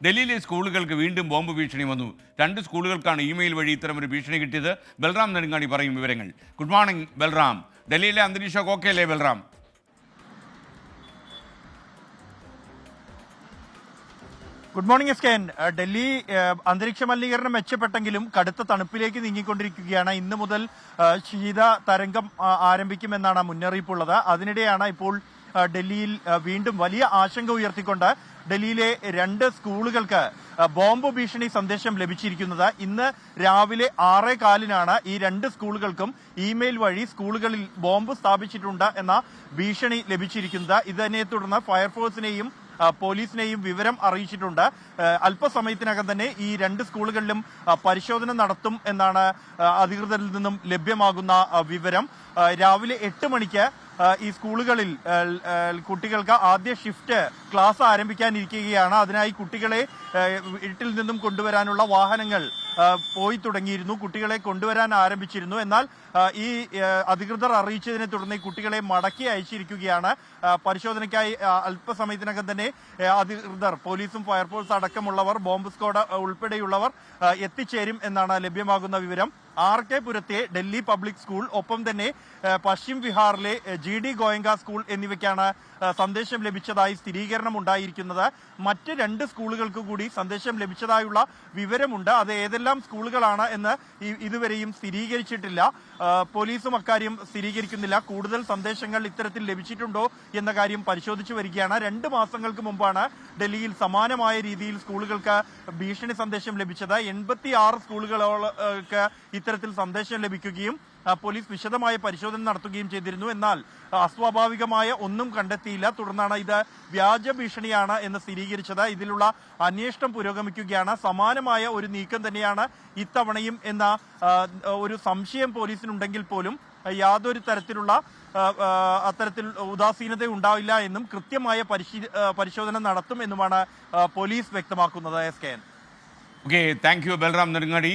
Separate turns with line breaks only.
ഡൽഹിയിലെ സ്കൂളുകൾക്ക് വീണ്ടും ബോംബ് ഭീഷണി വന്നു. 2 സ്കൂളുകൾക്കാണ് ഇമെയിൽ വഴി ഇത്തരമൊരു ഭീഷണി കിട്ടിയത്. ബൽറാം നെടുങ്ങാടി പറയും വിവരങ്ങൾ. Good morning Balram. ഡൽഹിയിലെ അന്തരീക്ഷമൊക്കെ ഓക്കെ അല്ലേ ബൽറാം?
ഗുഡ് മോർണിംഗ് എസ്കേൻ. ഡൽഹി അന്തരീക്ഷ മലിനീകരണം മെച്ചപ്പെട്ടെങ്കിലും കടുത്ത തണുപ്പിലേക്ക് നീങ്ങിക്കൊണ്ടിരിക്കുകയാണ്. ഇന്ന് മുതൽ ശീത തരംഗം ആരംഭിക്കുമെന്നാണ് മുന്നറിയിപ്പുള്ളത്. അതിനിടെയാണ് ഇപ്പോൾ ഡൽഹിയിൽ വീണ്ടും വലിയ ആശങ്ക ഉയർത്തിക്കൊണ്ട് ഡൽഹിയിലെ 2 സ്കൂളുകൾക്ക് ബോംബ് ഭീഷണി സന്ദേശം ലഭിച്ചിരിക്കുന്നത്. ഇന്ന് രാവിലെ 6:15-നാണ് ഈ 2 സ്കൂളുകൾക്കും ഇമെയിൽ വഴി സ്കൂളുകളിൽ ബോംബ് സ്ഥാപിച്ചിട്ടുണ്ട് എന്ന ഭീഷണി ലഭിച്ചിരിക്കുന്നത്. ഇതിനെ തുടർന്ന് ഫയർഫോഴ്സിനെയും പോലീസിനെയും വിവരം അറിയിച്ചിട്ടുണ്ട്. അല്പസമയത്തിനകം തന്നെ ഈ 2 സ്കൂളുകളിലും പരിശോധന നടത്തും എന്നാണ് അധികൃതരിൽ നിന്നും ലഭ്യമാകുന്ന വിവരം. രാവിലെ 8 മണിക്ക് ഈ സ്കൂളുകളിൽ കുട്ടികൾക്ക് ആദ്യ ഷിഫ്റ്റ് ക്ലാസ് ആരംഭിക്കാനിരിക്കുകയാണ്. അതിനായി കുട്ടികളെ വീട്ടിൽ നിന്നും കൊണ്ടുവരാനുള്ള വാഹനങ്ങൾ പോയി തുടങ്ങിയിരുന്നു. കുട്ടികളെ കൊണ്ടുവരാൻ ആരംഭിച്ചിരുന്നു. എന്നാൽ ഈ അധികൃതർ അറിയിച്ചതിനെ തുടർന്ന് ഈ കുട്ടികളെ മടക്കി അയച്ചിരിക്കുകയാണ്. പരിശോധനയ്ക്കായി അല്പസമയത്തിനകം തന്നെ അധികൃതർ, പോലീസും ഫയർഫോഴ്സ് അടക്കമുള്ളവർ, ബോംബ് സ്ക്വാഡ് ഉൾപ്പെടെയുള്ളവർ എത്തിച്ചേരും എന്നാണ് ലഭ്യമാകുന്ന വിവരം. RK പുരത്തെ ഡൽഹി പബ്ലിക് സ്കൂൾ, ഒപ്പം തന്നെ പശ്ചിം വിഹാറിലെ GD ഗോയങ്ക സ്കൂൾ എന്നിവയ്ക്കാണ് സന്ദേശം ലഭിച്ചതായി സ്ഥിരീകരണം ഉണ്ടായിരിക്കുന്നത്. മറ്റ് 2 സ്കൂളുകൾക്ക് കൂടി സന്ദേശം ലഭിച്ചതായുള്ള വിവരമുണ്ട്. അത് ഏതെല്ലാം സ്കൂളുകളാണ് എന്ന് ഇതുവരെയും സ്ഥിരീകരിച്ചിട്ടില്ല. പോലീസും അക്കാര്യം സ്ഥിരീകരിക്കുന്നില്ല. കൂടുതൽ സന്ദേശങ്ങൾ ഇത്തരത്തിൽ ലഭിച്ചിട്ടുണ്ടോ എന്ന കാര്യം പരിശോധിച്ചു വരികയാണ്. 2 മാസങ്ങൾക്ക് മുമ്പാണ് ഡൽഹിയിൽ സമാനമായ രീതിയിൽ സ്കൂളുകൾക്ക് ഭീഷണി സന്ദേശം ലഭിച്ചത്. 86 സ്കൂളുകൾക്ക് ഇത്തരത്തിൽ സന്ദേശം ലഭിക്കുകയും പോലീസ് വിശദമായ പരിശോധന നടത്തുകയും ചെയ്തിരുന്നു. എന്നാൽ അസ്വാഭാവികമായ ഒന്നും കണ്ടെത്തിയില്ല. തുടർന്നാണ് ഇത് വ്യാജ ഭീഷണിയാണ് എന്ന് സ്ഥിരീകരിച്ചത്. ഇതിലുള്ള അന്വേഷണം പുരോഗമിക്കുകയാണ്. സമാനമായ ഒരു നീക്കം തന്നെയാണ് ഇത്തവണയും എന്ന ഒരു സംശയം പോലീസിനുണ്ടെങ്കിൽ പോലും യാതൊരു തരത്തിലുള്ള അത്തരത്തിൽ ഉദാസീനത ഉണ്ടാവില്ല എന്നും കൃത്യമായ പരിശോധന നടത്തും എന്നുമാണ് പോലീസ് വ്യക്തമാക്കുന്നത്.
Okay, thank you Balram Nedungadi.